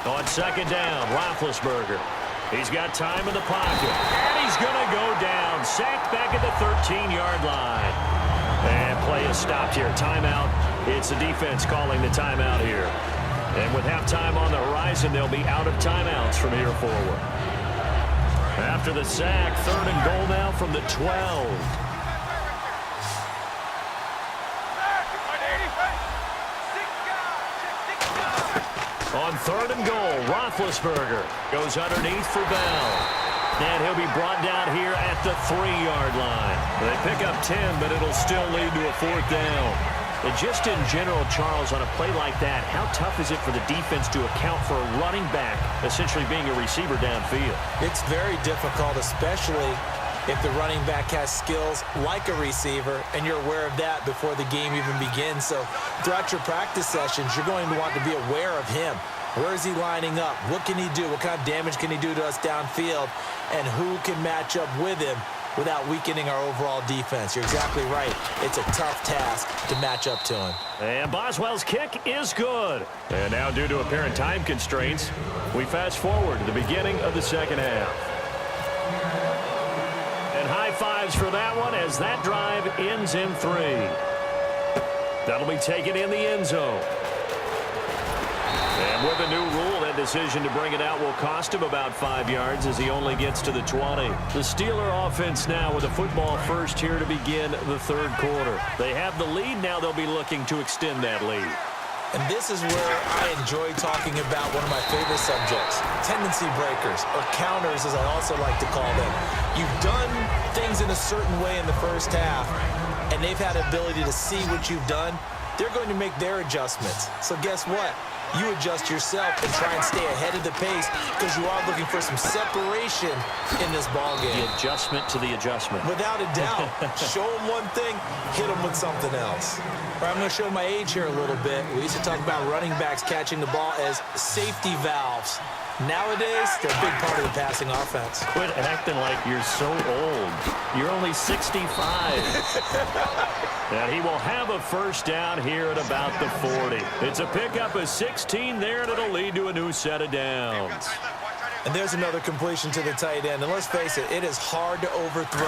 On second down, Roethlisberger. He's got time in the pocket, and he's going to go down. Sacked back at the 13-yard line. And play is stopped here. Timeout. It's the defense calling the timeout here. And with halftime on the horizon, they'll be out of timeouts from here forward. After the sack, 3rd and goal now from the 12. On 3rd and goal, Roethlisberger goes underneath for Bell. And he'll be brought down here at the 3-yard line. They pick up 10, but it'll still lead to a 4th down. And just in general, Charles, on a play like that, how tough is it for the defense to account for a running back essentially being a receiver downfield? It's very difficult, especially if the running back has skills like a receiver, and you're aware of that before the game even begins. So throughout your practice sessions, you're going to want to be aware of him. Where is he lining up? What can he do? What kind of damage can he do to us downfield? And who can match up with him without weakening our overall defense? You're exactly right. It's a tough task to match up to him. And Boswell's kick is good. And now, due to apparent time constraints, we fast forward to the beginning of the second half. And high fives for that one as that drive ends in 3. That'll be taken in the end zone. And with a new rule, that decision to bring it out will cost him about 5 yards as he only gets to the 20. The Steeler offense now with a football first here to begin the 3rd quarter. They have the lead. Now they'll be looking to extend that lead. And this is where I enjoy talking about one of my favorite subjects, tendency breakers, or counters as I also like to call them. You've done things in a certain way in the first half, and they've had the ability to see what you've done. They're going to make their adjustments. So guess what? You adjust yourself and try and stay ahead of the pace because you are looking for some separation in this ballgame. The adjustment to the adjustment. Without a doubt. Show them one thing, hit them with something else. All right, I'm going to show my age here a little bit. We used to talk about running backs catching the ball as safety valves. Nowadays, they're a big part of the passing offense. Quit acting like you're so old. You're only 65. And he will have a first down here at about the 40. It's a pickup of 16 there, and it'll lead to a new set of downs. And there's another completion to the tight end. And let's face it, it is hard to overthrow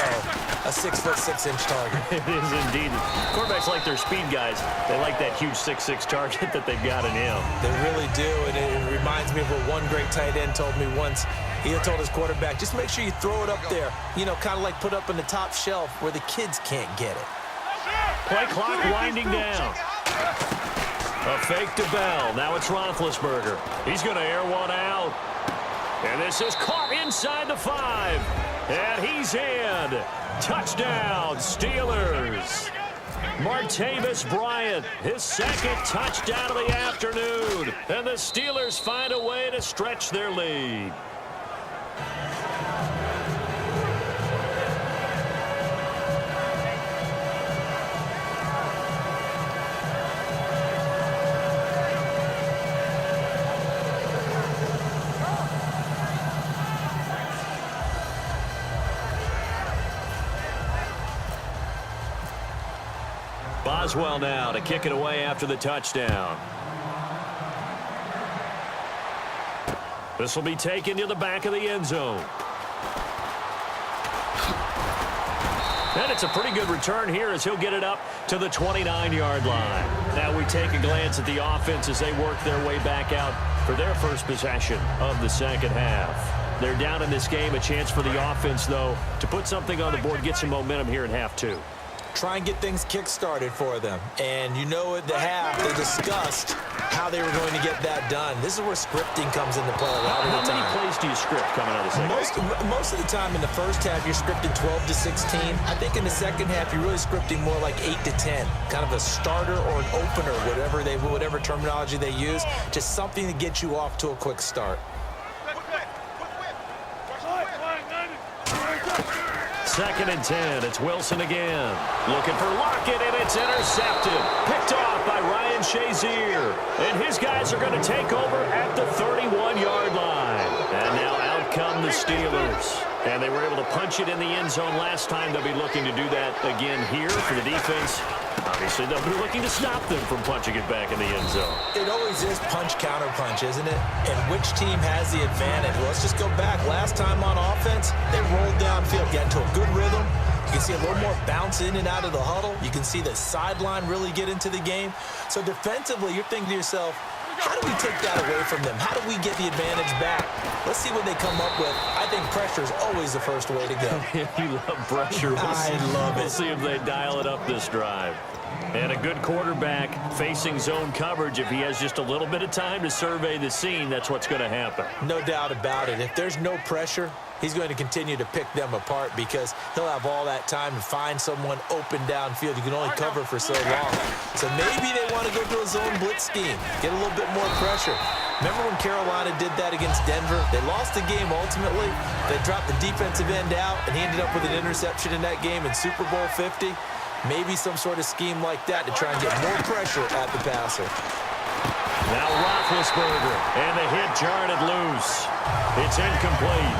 a 6'6" target. It is indeed. Quarterbacks like their speed guys. They like that huge 6'6" target that they've got in him. They really do, and it reminds me of what one great tight end told me once. He had told his quarterback, just make sure you throw it up there. You know, kind of like put up in the top shelf where the kids can't get it. Play clock winding down. A fake to Bell. Now it's Roethlisberger. He's going to air one out. And this is caught inside the 5. And he's in. Touchdown, Steelers. Martavis Bryant, his 2nd touchdown of the afternoon. And the Steelers find a way to stretch their lead. Boswell now to kick it away after the touchdown. This will be taken to the back of the end zone. And it's a pretty good return here as he'll get it up to the 29-yard line. Now we take a glance at the offense as they work their way back out for their first possession of the second half. They're down in this game. A chance for the offense, though, to put something on the board, get some momentum here in half 2. Try and get things kick-started for them. And you know at the half, they discussed how they were going to get that done. This is where scripting comes into play a lot of the time. How many plays do you script coming out of the second? Most of the time in the first half, you're scripting 12 to 16. I think in the second half, you're really scripting more like 8 to 10. Kind of a starter or an opener, whatever terminology they use. Just something to get you off to a quick start. Second and 10. It's Wilson again. Looking for Lockett, and it's intercepted. Picked off by Ryan Shazier. And his guys are going to take over at the 31-yard line. And now out come the Steelers. And they were able to punch it in the end zone last time. They'll be looking to do that again here for the defense. Obviously, they'll be looking to stop them from punching it back in the end zone. It always is punch-counter-punch, isn't it? And which team has the advantage? Well, let's just go back. Last time on offense, they rolled downfield, get into a good rhythm. You can see a little more bounce in and out of the huddle. You can see the sideline really get into the game. So defensively, you're thinking to yourself, how do we take that away from them? How do we get the advantage back? Let's see what they come up with. I think pressure is always the first way to go. You love pressure. I love it. We'll see if they dial it up this drive. And a good quarterback facing zone coverage. If he has just a little bit of time to survey the scene, that's what's going to happen. No doubt about it. If there's no pressure, he's going to continue to pick them apart because he'll have all that time to find someone open downfield. You can only cover for so long. So maybe they want to go to a zone blitz scheme, get a little bit more pressure. Remember when Carolina did that against Denver? They lost the game ultimately. They dropped the defensive end out, and he ended up with an interception in that game in Super Bowl 50. Maybe some sort of scheme like that to try and get more pressure at the passer. Now Roethlisberger, and the hit jarred it loose. It's incomplete.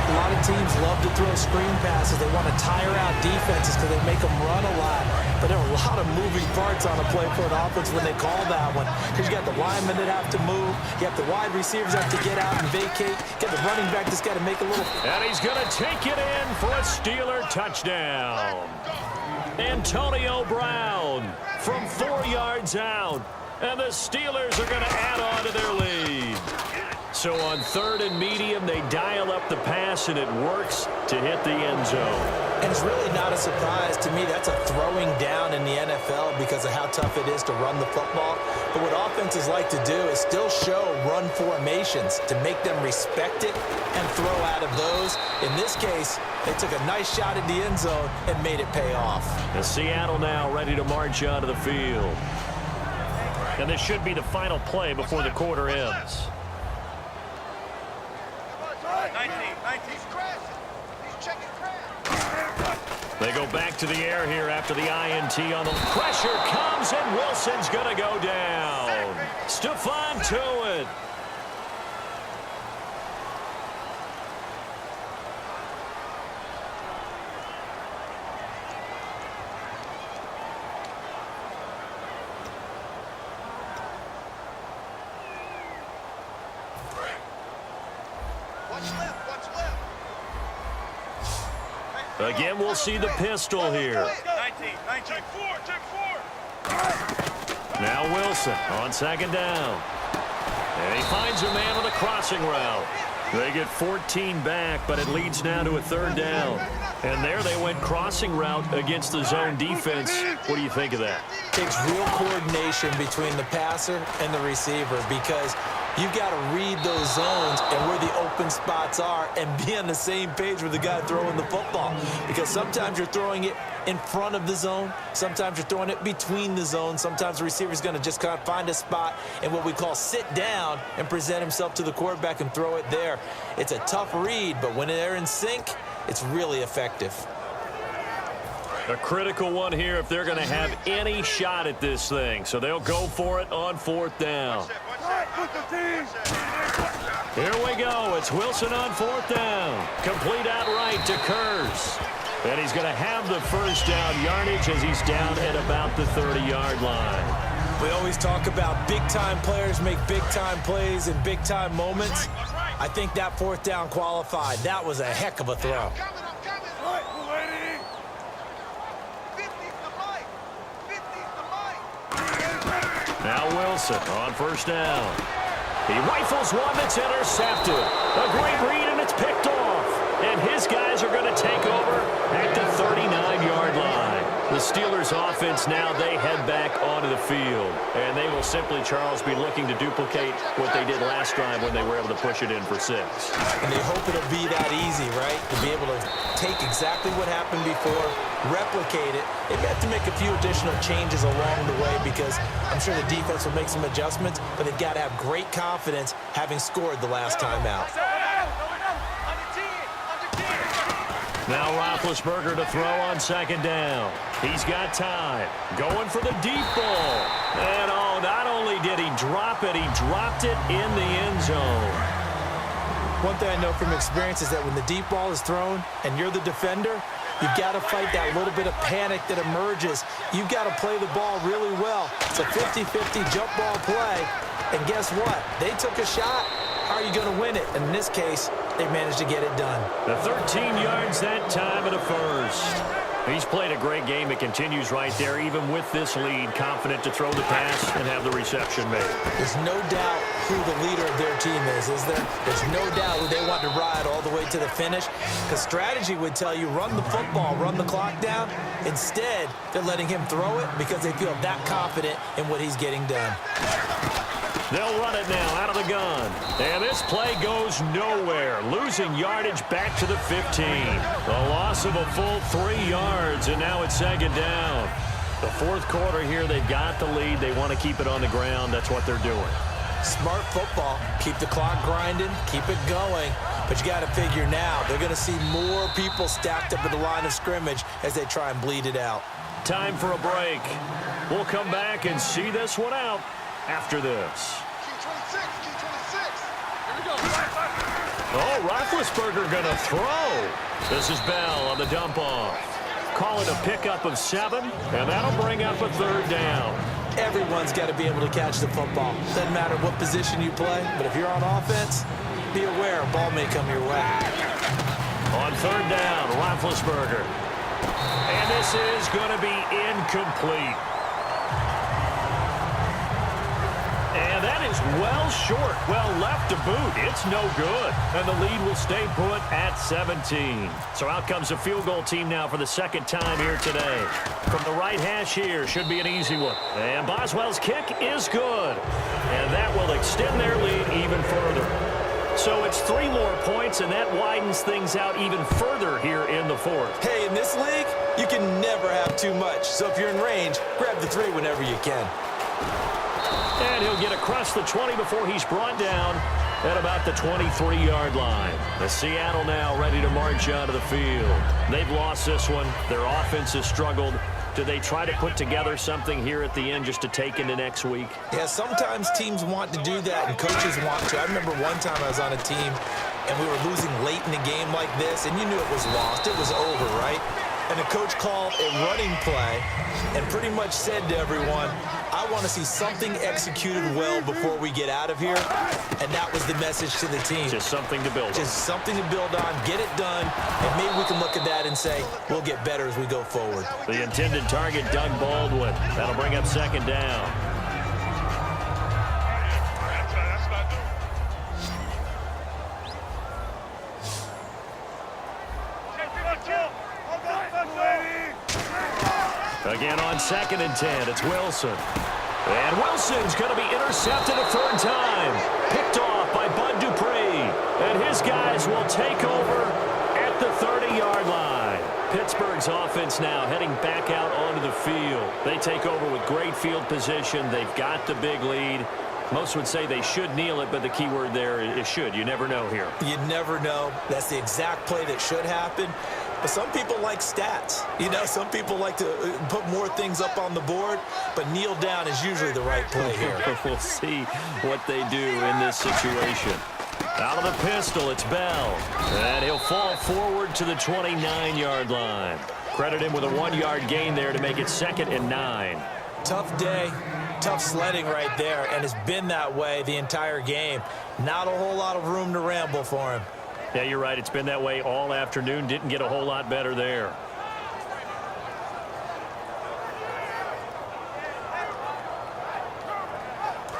A lot of teams love to throw screen passes. They want to tire out defenses because they make them run a lot. But there are a lot of moving parts on a play for an offense when they call that one. Because you got the linemen that have to move. You have the wide receivers that have to get out and vacate. You got the running back that's got to make a little... And he's going to take it in for a Steeler touchdown. Antonio Brown from 4 yards out. And the Steelers are going to add on to their lead. So on 3rd and medium, they dial up the pass, and it works to hit the end zone. And it's really not a surprise to me. That's a throwing down in the NFL because of how tough it is to run the football. But what offenses like to do is still show run formations to make them respect it and throw out of those. In this case, they took a nice shot at the end zone and made it pay off. And Seattle now ready to march onto the field. And this should be the final play before the quarter ends. 19. They go back to the air here after the INT on the pressure comes, and Wilson's going to go down. Stephon Tuitt. Again, we'll see the pistol here. 19. Check four. Now Wilson on 2nd down. And he finds a man on a crossing route. They get 14 back, but it leads now to a 3rd down. And there they went crossing route against the zone defense. What do you think of that? Takes real coordination between the passer and the receiver because you've got to read those zones and where the open spots are and be on the same page with the guy throwing the football. Because sometimes you're throwing it in front of the zone. Sometimes you're throwing it between the zones. Sometimes the receiver's going to just kind of find a spot and what we call sit down and present himself to the quarterback and throw it there. It's a tough read, but when they're in sync, it's really effective. A critical one here if they're going to have any shot at this thing. So they'll go for it on 4th down. Here we go. It's Wilson on 4th down. Complete outright to Kurz. And he's going to have the first down yardage as he's down at about the 30-yard line. We always talk about big-time players make big-time plays in big-time moments. I think that 4th down qualified. That was a heck of a throw. Now Wilson on 1st down. He rifles one that's intercepted. A great read, and it's picked off. And his guys are going to take over at the 39-yard line. The Steelers' offense now, they head back onto the field. And they will simply, Charles, be looking to duplicate what they did last time when they were able to push it in for 6. And they hope it'll be that easy, right? To be able to take exactly what happened before, replicate it. They have to make a few additional changes along the way because I'm sure the defense will make some adjustments, but they've got to have great confidence having scored the last time out. Now Roethlisberger to throw on 2nd down. He's got time. Going for the deep ball. And not only did he drop it, he dropped it in the end zone. One thing I know from experience is that when the deep ball is thrown and you're the defender, you've got to fight that little bit of panic that emerges. You've got to play the ball really well. It's a 50-50 jump ball play. And guess what? They took a shot. How are you going to win it? And in this case, they managed to get it done. The 13 yards that time and a first. He's played a great game. It continues right there, even with this lead, confident to throw the pass and have the reception made. There's no doubt who the leader of their team is there? There's no doubt who they want to ride all the way to the finish. Because strategy would tell you, run the football, run the clock down. Instead, they're letting him throw it because they feel that confident in what he's getting done. They'll run it now out of the gun. And this play goes nowhere. Losing yardage back to the 15. A loss of a full 3 yards, and now it's second down. The fourth quarter here, they've got the lead. They want to keep it on the ground. That's what they're doing. Smart football. Keep the clock grinding. Keep it going. But you got to figure now, they're going to see more people stacked up at the line of scrimmage as they try and bleed it out. Time for a break. We'll come back and see this one out after this. Oh, Roethlisberger going to throw. This is Bell on the dump off. Call it a pickup of 7, and that'll bring up a third down. Everyone's got to be able to catch the football. Doesn't matter what position you play, but if you're on offense, be aware a ball may come your way. On third down, Roethlisberger. And this is going to be incomplete. And that is well short, well left to boot. It's no good. And the lead will stay put at 17. So out comes the field goal team now for the second time here today. From the right hash here, should be an easy one. And Boswell's kick is good. And that will extend their lead even further. So it's 3 more points, and that widens things out even further here in the fourth. Hey, in this league, you can never have too much. So if you're in range, grab the 3 whenever you can. And he'll get across the 20 before he's brought down at about the 23-yard line. The Seattle now ready to march out of the field. They've lost this one. Their offense has struggled. Do they try to put together something here at the end just to take into next week? Yeah, sometimes teams want to do that and coaches want to. I remember one time I was on a team and we were losing late in a game like this, and you knew it was lost. It was over, right? And the coach called a running play and pretty much said to everyone, I want to see something executed well before we get out of here. And that was the message to the team. Just something to build on. Just something to build on, get it done, and maybe we can look at that and say, we'll get better as we go forward. The intended target, Doug Baldwin. That'll bring up second down. Again on 2nd and 10, it's Wilson. And Wilson's going to be intercepted a third time. Picked off by Bud Dupree. And his guys will take over at the 30-yard line. Pittsburgh's offense now heading back out onto the field. They take over with great field position. They've got the big lead. Most would say they should kneel it, but the key word there is should. You never know here. You never know. That's the exact play that should happen. But some people like stats. You know, some people like to put more things up on the board, but kneel down is usually the right play here. We'll see what they do in this situation. Out of the pistol, it's Bell. And he'll fall forward to the 29-yard line. Credit him with a 1-yard gain there to make it 2nd and 9. Tough day, tough sledding right there, and it's been that way the entire game. Not a whole lot of room to ramble for him. Yeah, you're right. It's been that way all afternoon. Didn't get a whole lot better there.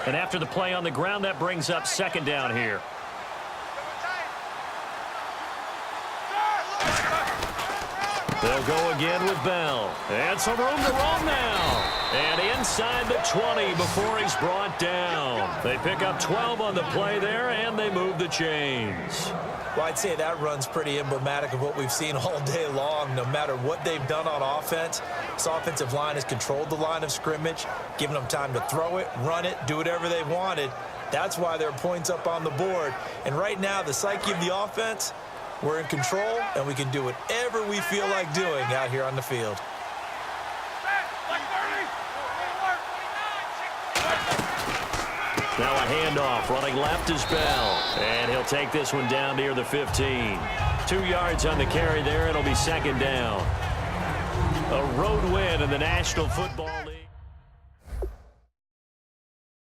And after the play on the ground, that brings up second down here. They'll go again with Bell. And some room to roam now. And inside the 20 before he's brought down. They pick up 12 on the play there, and they move the chains. Well, I'd say that run's pretty emblematic of what we've seen all day long. No matter what they've done on offense, this offensive line has controlled the line of scrimmage, given them time to throw it, run it, do whatever they wanted. That's why there are points up on the board. And right now, the psyche of the offense, we're in control, and we can do whatever we feel like doing out here on the field. Now a handoff. Running left is Bell. And he'll take this one down near the 15. 2 yards on the carry there. It'll be second down. A road win in the National Football League.